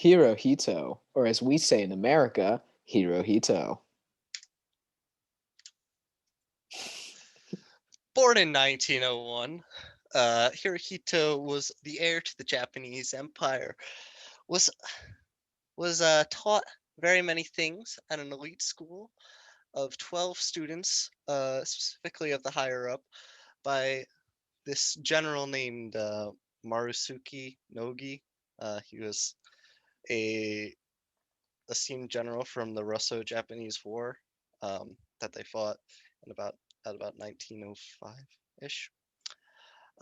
Hirohito, or as we say in America, Hirohito. Born in 1901, Hirohito was the heir to the Japanese Empire. Was taught very many things at an elite school of 12 students, specifically of the higher up, by this general named Marusuke Nogi. He was a esteemed general from the Russo-Japanese War that they fought in about 1905-ish.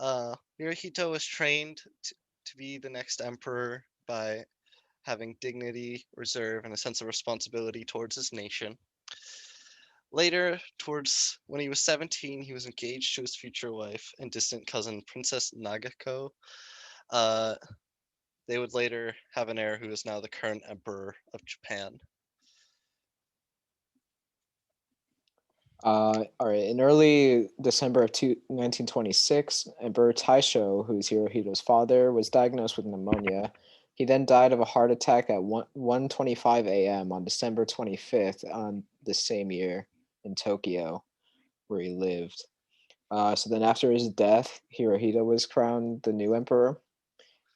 Hirohito was trained to be the next emperor by having dignity, reserve, and a sense of responsibility towards his nation. Later, towards when he was 17, he was engaged to his future wife and distant cousin, Princess Nagako. Uh, they would later have an heir who is now the current emperor of Japan. All right. In early December of 1926, Emperor Taisho, who's Hirohito's father, was diagnosed with pneumonia. He then died of a heart attack at 1:25 a.m. on December 25th on the same year in Tokyo, where he lived. So then after his death, Hirohito was crowned the new emperor.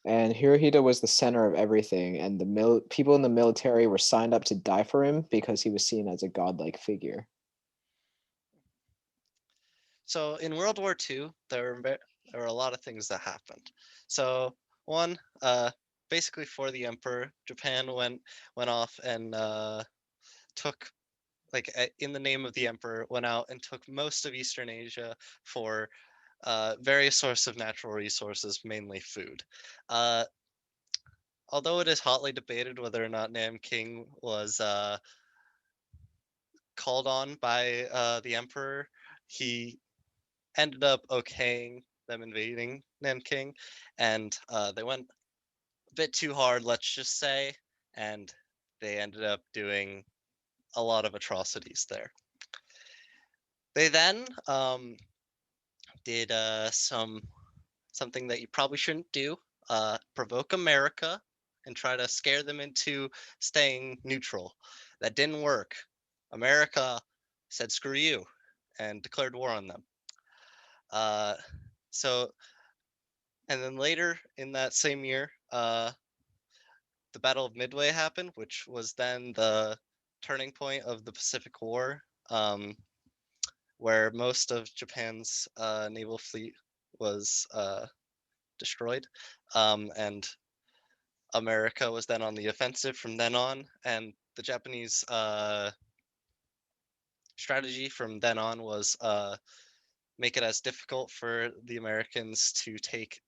And Hirohito was the center of everything, and the people in the military were signed up to die for him because he was seen as a godlike figure. So in World War II, there were a lot of things that happened. So one, basically for the emperor, Japan went off and took in the name of the emperor, went out and took most of Eastern Asia for various sources of natural resources, mainly food. Uh, Although it is hotly debated whether or not Nanking was called on by the emperor, he ended up okaying them invading Nanking, and they went a bit too hard, let's just say, and they ended up doing a lot of atrocities there. They then did something that you probably shouldn't do, provoke America and try to scare them into staying neutral. That didn't work. America said screw you and declared war on them. Uh, so, and then later in that same year, the Battle of Midway happened, which was then the turning point of the Pacific War, where most of Japan's naval fleet was destroyed, and America was then on the offensive from then on, and the Japanese strategy from then on was make it as difficult for the Americans to take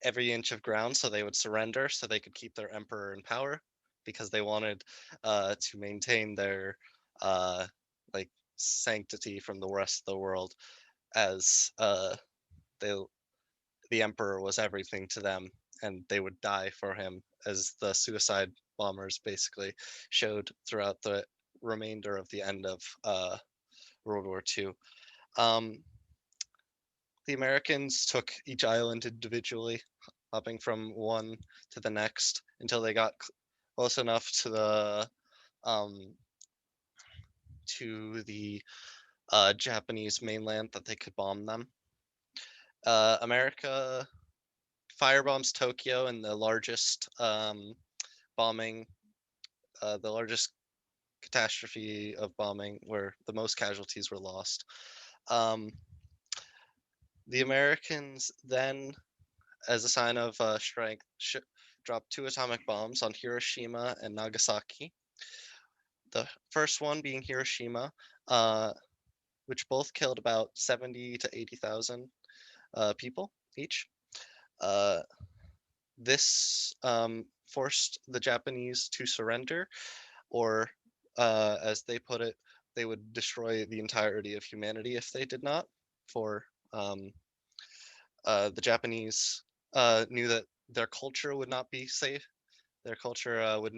every inch of ground so they would surrender so they could keep their emperor in power because they wanted to maintain their uh, like sanctity from the rest of the world as they the emperor was everything to them and they would die for him as the suicide bombers basically showed throughout the remainder of the end of World War II. Um, the Americans took each island individually, hopping from one to the next until they got close enough um, to the Japanese mainland that they could bomb them. America firebombs Tokyo in the largest bombing, the largest catastrophe of bombing where the most casualties were lost. Um, the Americans then, as a sign of strength, dropped two atomic bombs on Hiroshima and Nagasaki. The first one being Hiroshima, uh, which both killed about 70 to 80,000 people each. Uh, this forced the Japanese to surrender, or as they put it, they would destroy the entirety of humanity if they did not. For um, the Japanese knew that their culture would not be safe. Their culture would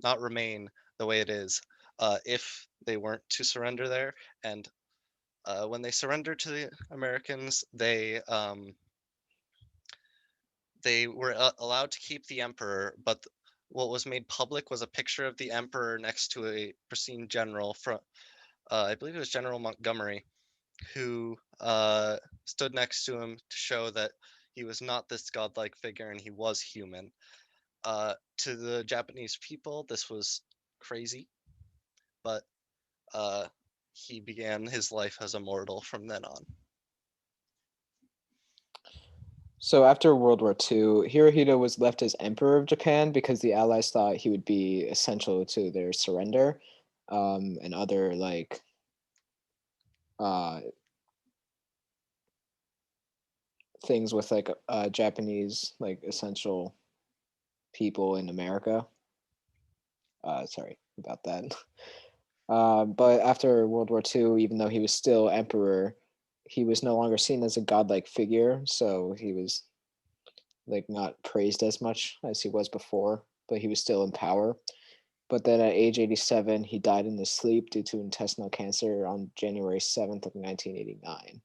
not remain the way it is if they weren't to surrender there. And when they surrendered to the Americans, they were allowed to keep the emperor, but what was made public was a picture of the emperor next to a pristine general from, I believe it was General Montgomery, who stood next to him to show that he was not this godlike figure and he was human. To the Japanese people, this was crazy, but uh, he began his life as a mortal from then on. So after World War II, Hirohito was left as emperor of Japan because the Allies thought he would be essential to their surrender, and other like uh, things with like Japanese like essential people in America. Sorry about that. But after World War II, even though he was still emperor, he was no longer seen as a godlike figure, so he was like not praised as much as he was before, but he was still in power. But then at age 87, he died in his sleep due to intestinal cancer on January 7th of 1989.